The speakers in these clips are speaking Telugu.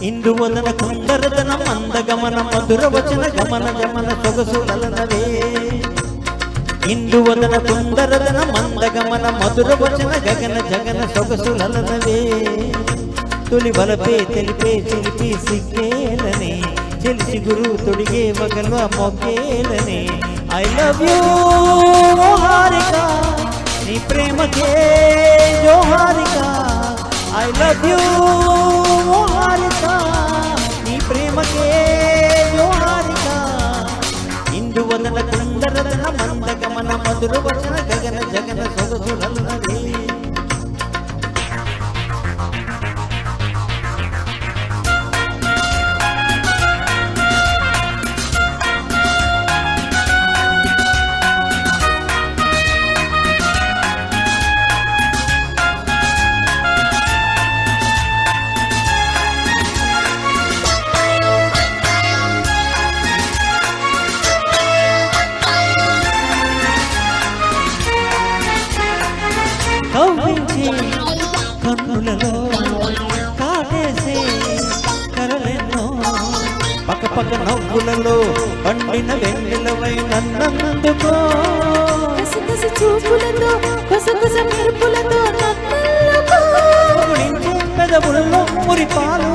ఇందువదన కుందరదన మందగమన మధుర వచన గమన గమన సొగసులనవే ఇందువదన కుందరదన మందగమన మధుర వచన గగన జగన సొగసులనవే తొలి వలపే తెలిపే చిలిపి సిగ్గేలనే చెలిసి గురు తొడిగే వగల్వ మొక్కేలనే ఐ లవ్ యూ హారిక నీ ప్రేమకే జోహారిక ఐ లవ్ యూ హారిక నీ ప్రేమకే జోహారిక ఇందువదన కుందరదన మందగమన మధుర వచన గగన జగన సొగసులనవే కవ్వించి కన్నులలో కాటేసే కరలెన్నో పక్క నవ్వులలో పండిన వెన్నెలవై నన్నందుకో కసి చూపులతో కొసకొస మెరుపులతో గురించి పెదవుల్లో మురిపాలు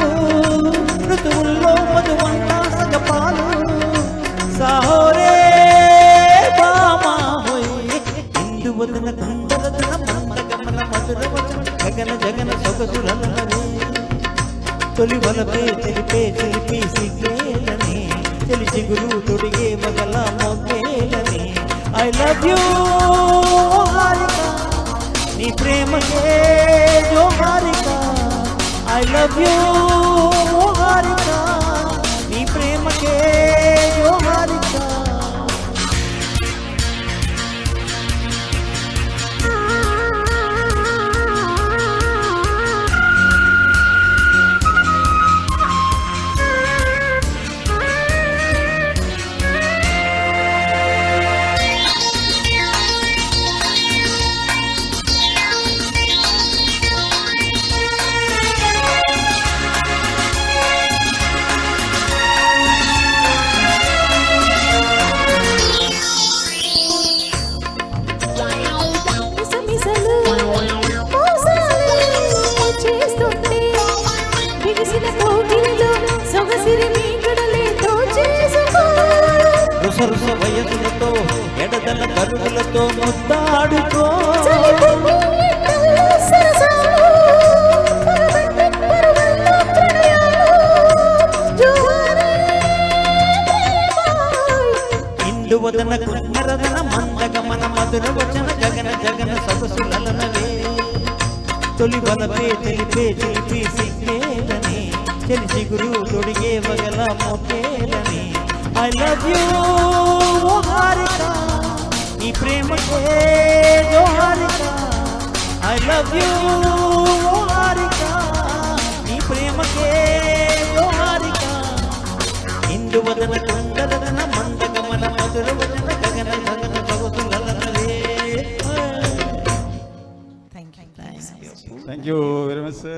ఋతువుల్లో మధువంత సగపాలు సాహోరే బామా హోయ్ ఇందువదన కుందరదన మందగమన మధుర వచన గగన జగన సొగసులనవే తొలి వలపే తెలిపే చిలిపి సిగ్గేలని తెలిసి గురు తొడిగే వగల మొగ్గేలని ఐ లవ్ యూ హారిక నీ ప్రేమకే జోహారిక ఐ లవ్ యూ హారిక నీ ప్రేమకే జోహారిక రుసరుస వయసులతో ఎడదల కరువులతో ముద్దాడుకో ఇందువదన కుందరదన మందగమన మధుర వచన గగన జగన సొగసులనవే తొలి వలపే తెలిపే చిలిపి సిగ్గేలని చెలిసి గురు తొడిగే వగల మొక్కేలని ఐ లవ్ యూ హారిక నీ ప్రేమకే జోహారిక ఐ లవ్ యూ హారిక నీ ప్రేమకే జోహారిక ఇందువదన కుందరదన మందగమన మధుర వచన గగన జగన సొగసులనవే Thank you very much, sir.